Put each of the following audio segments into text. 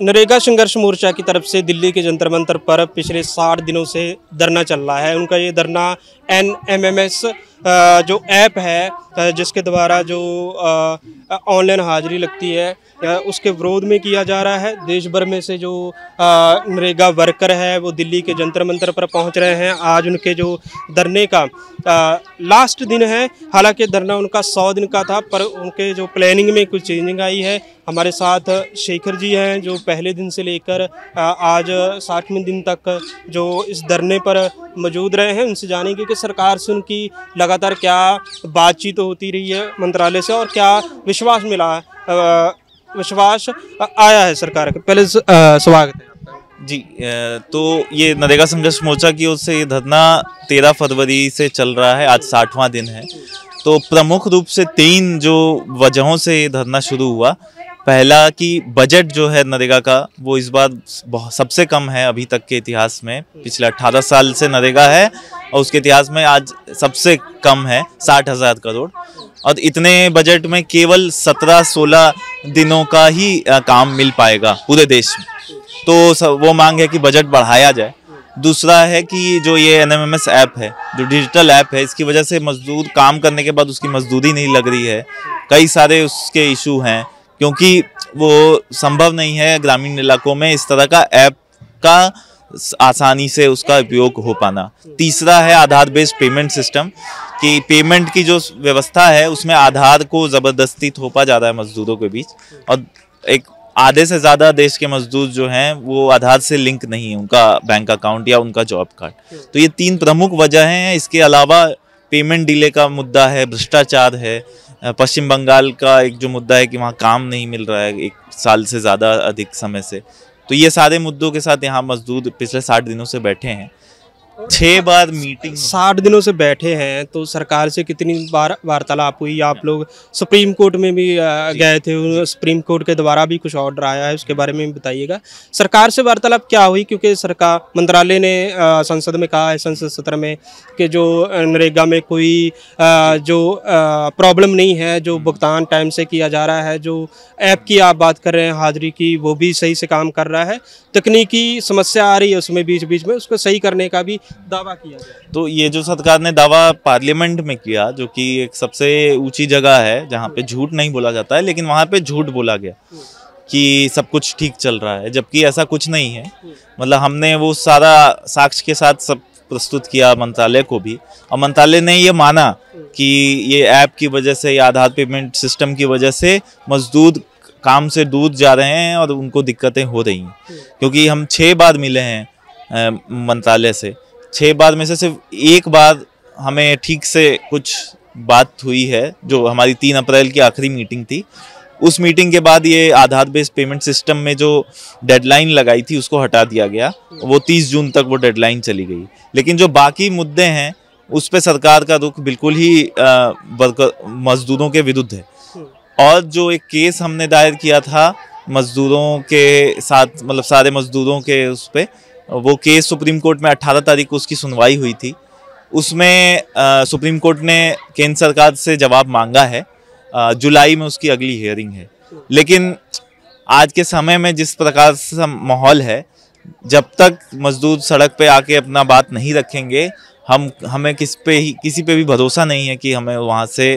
नरेगा संघर्ष मोर्चा की तरफ से दिल्ली के जंतर मंतर पर पिछले 60 दिनों से धरना चल रहा है। उनका ये धरना NMMS जो ऐप है जिसके द्वारा जो ऑनलाइन हाजिरी लगती है उसके विरोध में किया जा रहा है। देश भर में से जो नरेगा वर्कर है वो दिल्ली के जंतर मंतर पर पहुंच रहे हैं। आज उनके जो धरने का लास्ट दिन है। हालांकि धरना उनका 100 दिन का था, पर उनके जो प्लानिंग में कुछ चेंजिंग आई है। हमारे साथ शेखर जी हैं जो पहले दिन से लेकर आज 60वें दिन तक जो इस धरने पर मौजूद रहे हैं। उनसे जानेंगे कि सरकार से उनकी लगातार क्या बातचीत होती रही है मंत्रालय से और क्या विश्वास मिला विश्वास आया है सरकार का। पहले स्वागत है आपका जी। तो ये नरेगा संघर्ष मोर्चा की ओर से ये धरना 13 फरवरी से चल रहा है। आज 60वां दिन है। तो प्रमुख रूप से 3 जो वजहों से ये धरना शुरू हुआ। पहला कि बजट जो है नरेगा का वो इस बार सबसे कम है अभी तक के इतिहास में। पिछले 18 साल से नरेगा है और उसके इतिहास में आज सबसे कम है 60,000 करोड़। और इतने बजट में केवल 17-16 दिनों का ही काम मिल पाएगा पूरे देश में। तो वो मांग है कि बजट बढ़ाया जाए। दूसरा है कि जो ये NMMS ऐप है, जो डिजिटल ऐप है, इसकी वजह से मजदूर काम करने के बाद उसकी मजदूरी नहीं लग रही है। कई सारे उसके इशू हैं क्योंकि वो संभव नहीं है ग्रामीण इलाकों में इस तरह का ऐप का आसानी से उसका उपयोग हो पाना। तीसरा है आधार बेस्ड पेमेंट सिस्टम कि पेमेंट की जो व्यवस्था है उसमें आधार को ज़बरदस्ती थोपा जा रहा है मजदूरों के बीच। और एक आधे से ज़्यादा देश के मजदूर जो हैं वो आधार से लिंक नहीं है उनका बैंक अकाउंट या उनका जॉब कार्ड। तो ये 3 प्रमुख वजह हैं। इसके अलावा पेमेंट डिले का मुद्दा है, भ्रष्टाचार है। पश्चिम बंगाल का एक जो मुद्दा है कि वहाँ काम नहीं मिल रहा है 1 साल से ज़्यादा अधिक समय से। तो ये सारे मुद्दों के साथ यहाँ मजदूर पिछले 60 दिनों से बैठे हैं। 6 बार मीटिंग 60 दिनों से बैठे हैं। तो सरकार से कितनी बार वार्तालाप हुई? आप लोग सुप्रीम कोर्ट में भी गए थे, सुप्रीम कोर्ट के द्वारा भी कुछ ऑर्डर आया है, उसके बारे में बताइएगा। सरकार से वार्तालाप क्या हुई? क्योंकि सरकार मंत्रालय ने संसद में कहा है, संसद सत्र में, कि जो नरेगा में कोई जो प्रॉब्लम नहीं है, जो भुगतान टाइम से किया जा रहा है, जो ऐप की आप बात कर रहे हैं हाजिरी की, वो भी सही से काम कर रहा है। तकनीकी समस्या आ रही है उसमें बीच बीच में, उसको सही करने का भी दावा किया गया। तो ये जो सरकार ने दावा पार्लियामेंट में किया, जो कि एक सबसे ऊंची जगह है जहाँ पे झूठ नहीं बोला जाता है, लेकिन वहाँ पे झूठ बोला गया कि सब कुछ ठीक चल रहा है, जबकि ऐसा कुछ नहीं है। मतलब हमने वो सारा साक्ष्य के साथ सब प्रस्तुत किया मंत्रालय को भी, और मंत्रालय ने ये माना कि ये ऐप की वजह से या आधार पेमेंट सिस्टम की वजह से मजदूर काम से दूर जा रहे हैं और उनको दिक्कतें हो रही हैं। क्योंकि हम 6 बार मिले हैं मंत्रालय से, 6 बार में से सिर्फ 1 बार हमें ठीक से कुछ बात हुई है, जो हमारी 3 अप्रैल की आखिरी मीटिंग थी। उस मीटिंग के बाद ये आधार बेस्ड पेमेंट सिस्टम में जो डेडलाइन लगाई थी उसको हटा दिया गया। वो 30 जून तक वो डेडलाइन चली गई। लेकिन जो बाकी मुद्दे हैं उस पर सरकार का रुख बिल्कुल ही मजदूरों के विरुद्ध है। और जो एक केस हमने दायर किया था मजदूरों के साथ, मतलब सारे मजदूरों के उस पर, वो केस सुप्रीम कोर्ट में 18 तारीख को उसकी सुनवाई हुई थी। उसमें सुप्रीम कोर्ट ने केंद्र सरकार से जवाब मांगा है। जुलाई में उसकी अगली हियरिंग है। लेकिन आज के समय में जिस प्रकार से माहौल है, जब तक मजदूर सड़क पे आके अपना बात नहीं रखेंगे, हमें किसी पे भी भरोसा नहीं है कि हमें वहाँ से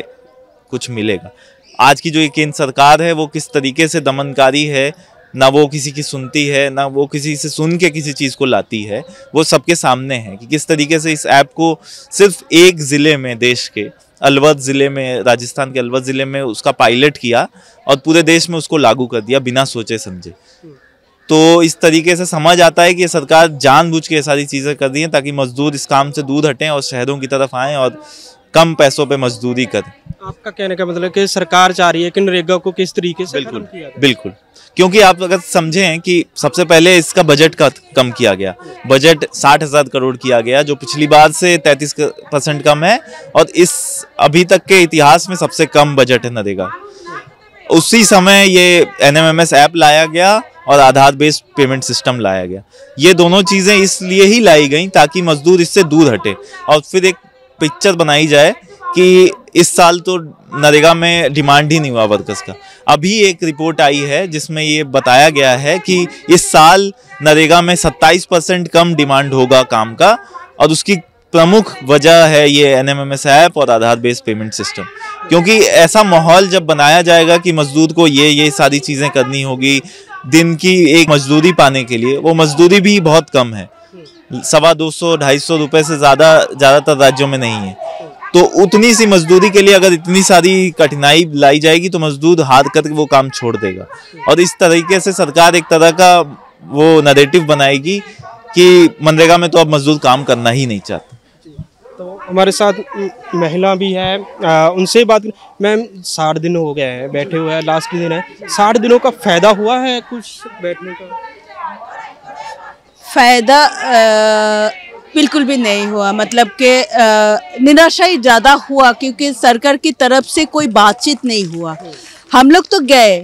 कुछ मिलेगा। आज की जो ये केंद्र सरकार है वो किस तरीके से दमनकारी है, ना वो किसी की सुनती है, ना वो किसी से सुन के किसी चीज़ को लाती है। वो सबके सामने है कि किस तरीके से इस ऐप को सिर्फ एक ज़िले में, देश के अलवर ज़िले में, राजस्थान के अलवर ज़िले में उसका पायलट किया और पूरे देश में उसको लागू कर दिया बिना सोचे समझे। तो इस तरीके से समझ आता है कि ये सरकार जानबूझ के सारी चीज़ें कर रही है ताकि मजदूर इस काम से दूर हटें और शहरों की तरफ आएँ और कम पैसों पे मजदूरी करें। आपका कहने का मतलब कि सरकार चाह रही है कि नरेगा को किस तरीके से बिल्कुल बिल्कुल, क्योंकि आप अगर समझें कि सबसे पहले इसका बजट का कम किया गया। बजट 60,000 करोड़ किया गया, जो पिछली बार से 33% कम है और इस अभी तक के इतिहास में सबसे कम बजट है नरेगा। उसी समय ये NMMS ऐप लाया गया और आधार बेस्ड पेमेंट सिस्टम लाया गया। ये दोनों चीज़ें इसलिए ही लाई गई ताकि मजदूर इससे दूर हटे और फिर एक पिक्चर बनाई जाए कि इस साल तो नरेगा में डिमांड ही नहीं हुआ वर्कर्स का। अभी एक रिपोर्ट आई है जिसमें ये बताया गया है कि इस साल नरेगा में 27% कम डिमांड होगा काम का, और उसकी प्रमुख वजह है ये एनएमएमएस ऐप और आधार बेस्ड पेमेंट सिस्टम। क्योंकि ऐसा माहौल जब बनाया जाएगा कि मजदूर को ये सारी चीज़ें करनी होगी दिन की एक मजदूरी पाने के लिए, वो मजदूरी भी बहुत कम है, 250-250 रुपये से ज़्यादातर राज्यों में नहीं है। तो उतनी सी मजदूरी के लिए अगर इतनी सारी कठिनाई लाई जाएगी तो मजदूर हार कर वो काम छोड़ देगा। और इस तरीके से सरकार एक तरह का वो नैरेटिव बनाएगी कि मनरेगा में तो अब मजदूर काम करना ही नहीं चाहते। तो हमारे साथ महिला भी है, उनसे बात। मैम 60 दिन हो गए हैं बैठे हुए हैं, लास्ट दिन है, 60 दिनों का फायदा हुआ है कुछ बैठने का? फायदा बिल्कुल भी नहीं हुआ, मतलब कि निराशा ही ज़्यादा हुआ, क्योंकि सरकार की तरफ से कोई बातचीत नहीं हुआ। हम लोग तो गए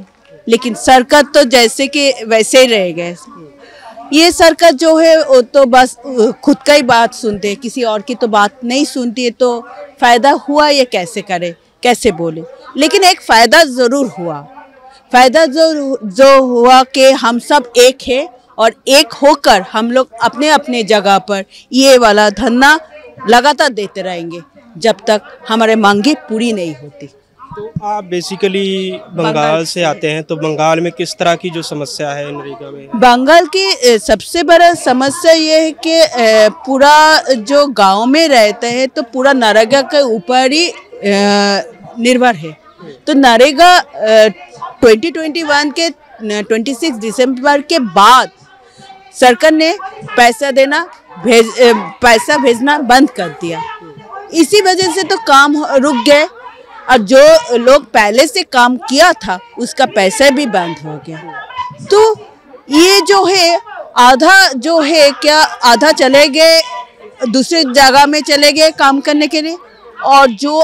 लेकिन सरकार तो जैसे कि वैसे ही रह गए। ये सरकार जो है वो तो बस खुद का ही बात सुनते हैं, किसी और की तो बात नहीं सुनती है। तो फ़ायदा हुआ ये कैसे करे, कैसे बोले। लेकिन एक फ़ायदा ज़रूर हुआ, फ़ायदा जो हुआ कि हम सब एक है, और एक होकर हम लोग अपने अपने जगह पर ये वाला धरना लगातार देते रहेंगे जब तक हमारे मांगे पूरी नहीं होती। तो आप बेसिकली बंगाल से आते हैं, तो बंगाल में किस तरह की जो समस्या है नरेगा में? बंगाल की सबसे बड़ा समस्या ये है कि पूरा जो गांव में रहते हैं तो पूरा नरेगा के ऊपर ही निर्भर है। तो नरेगा 2021 के 26 दिसंबर के बाद सरकार ने पैसा भेजना बंद कर दिया। इसी वजह से तो काम रुक गए, और जो लोग पहले से काम किया था उसका पैसा भी बंद हो गया। तो ये जो है आधा जो है क्या, आधा चले गए दूसरी जगह में चले गए काम करने के लिए, और जो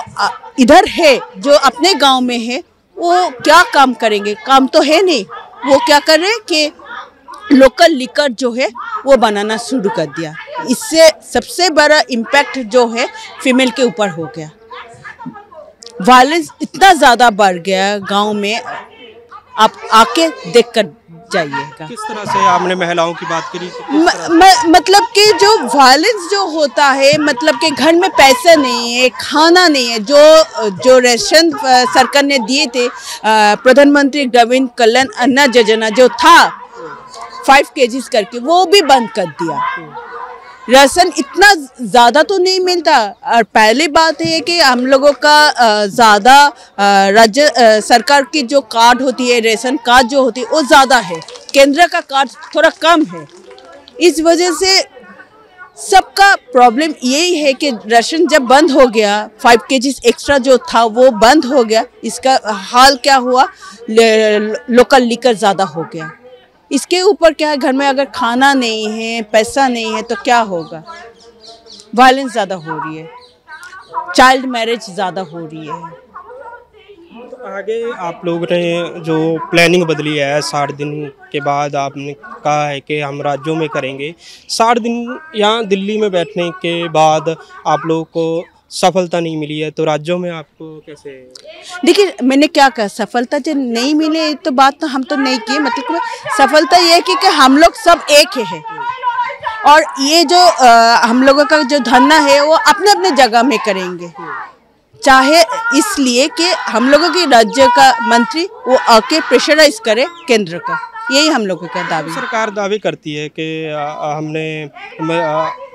इधर है जो अपने गांव में है वो क्या काम करेंगे, काम तो है नहीं। वो क्या कर रहे हैं कि लोकल लिकर जो है वो बनाना शुरू कर दिया। इससे सबसे बड़ा इम्पैक्ट जो है फीमेल के ऊपर हो गया। वायलेंस इतना ज़्यादा बढ़ गया गांव में, आप आके देख कर जाइएगा। किस तरह से आपने महिलाओं की बात करी? मतलब कि जो वायलेंस जो होता है, मतलब कि घर में पैसा नहीं है, खाना नहीं है, जो राशन सरकार ने दिए थे, प्रधानमंत्री ग्रामीण कल्याण अन्न योजना जो था 5 kgs करके, वो भी बंद कर दिया। राशन इतना ज़्यादा तो नहीं मिलता। और पहली बात है कि हम लोगों का ज़्यादा राज्य सरकार की जो कार्ड होती है, रेशन कार्ड जो होती है वो ज़्यादा है, केंद्र का कार्ड थोड़ा कम है। इस वजह से सबका प्रॉब्लम यही है कि राशन जब बंद हो गया, 5 kgs एक्स्ट्रा जो था वो बंद हो गया। इसका हाल क्या हुआ, लोकल लिकर ज़्यादा हो गया। इसके ऊपर क्या है, घर में अगर खाना नहीं है, पैसा नहीं है तो क्या होगा। वायलेंस ज़्यादा हो रही है, चाइल्ड मैरिज ज़्यादा हो रही है। तो आगे आप लोग ने जो प्लानिंग बदली है, 60 दिन के बाद आपने कहा है कि हम राज्यों में करेंगे। 60 दिन यहाँ दिल्ली में बैठने के बाद आप लोगों को सफलता नहीं मिली है, तो राज्यों में आपको कैसे? देखिए मैंने क्या कहा, सफलता जो नहीं मिली तो बात तो हम तो नहीं की, मतलब सफलता ये है कि हम लोग सब एक है। और ये जो हम लोगों का जो धरना है वो अपने अपने जगह में करेंगे, चाहे इसलिए कि हम लोगों की राज्य का मंत्री वो आके प्रेशराइज करे केंद्र का। यही हम लोगों का दावी। सरकार दावे करती है कि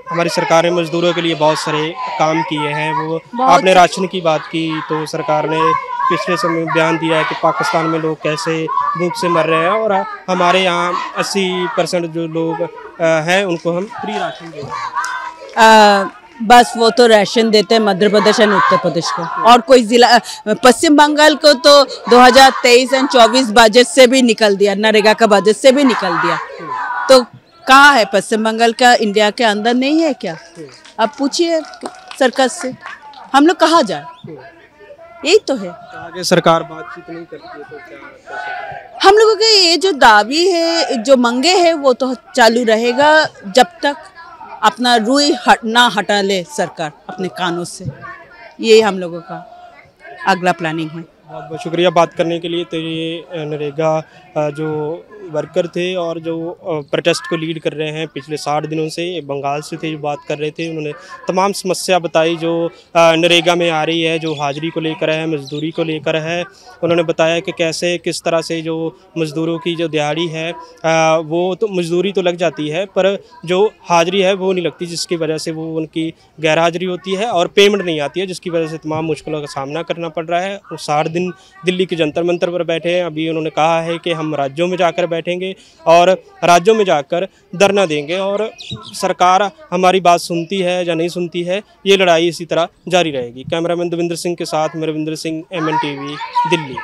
हमारी सरकार ने मजदूरों के लिए बहुत सारे काम किए हैं। वो आपने राशन की बात की, तो सरकार ने पिछले समय बयान दिया है कि पाकिस्तान में लोग कैसे भूख से मर रहे हैं, और हमारे यहाँ 80% जो लोग हैं उनको हम फ्री राशन दे रहे हैं। बस वो तो राशन देते हैं मध्य प्रदेश और उत्तर प्रदेश को, और कोई जिला पश्चिम बंगाल को तो 2023 और 24 बजट से भी निकल दिया, नरेगा का बजट से भी निकल दिया। तो कहाँ है पश्चिम बंगाल का, इंडिया के अंदर नहीं है क्या? अब पूछिए सरकार से, हम लोग कहाँ जाए? यही तो है। आगे सरकार बातचीत नहीं करती है तो क्या? हम लोगों के ये जो दावी है, जो मांगे है, वो तो चालू रहेगा जब तक अपना रुई ना हटा ले सरकार अपने कानों से। यही हम लोगों का अगला प्लानिंग है। बहुत बहुत शुक्रिया बात करने के लिए। तो ये नरेगा जो वर्कर थे और जो प्रोटेस्ट को लीड कर रहे हैं पिछले 60 दिनों से, बंगाल से थे, जो बात कर रहे थे। उन्होंने तमाम समस्या बताई जो नरेगा में आ रही है, जो हाजिरी को लेकर है, मजदूरी को लेकर है। उन्होंने बताया कि कैसे किस तरह से जो मज़दूरों की जो दिहाड़ी है वो तो मजदूरी तो लग जाती है, पर जो हाजिरी है वो नहीं लगती, जिसकी वजह से वो उनकी गैर हाजिरी होती है और पेमेंट नहीं आती है, जिसकी वजह से तमाम मुश्किलों का सामना करना पड़ रहा है। वो 60 दिन दिल्ली के जंतर मंतर पर बैठे हैं। अभी उन्होंने कहा है कि हम राज्यों में जाकर बैठेंगे और राज्यों में जाकर धरना देंगे, और सरकार हमारी बात सुनती है या नहीं सुनती है, ये लड़ाई इसी तरह जारी रहेगी। कैमरामैन देवेंद्र सिंह के साथ मैं रविंद्र सिंह, MNTV, दिल्ली।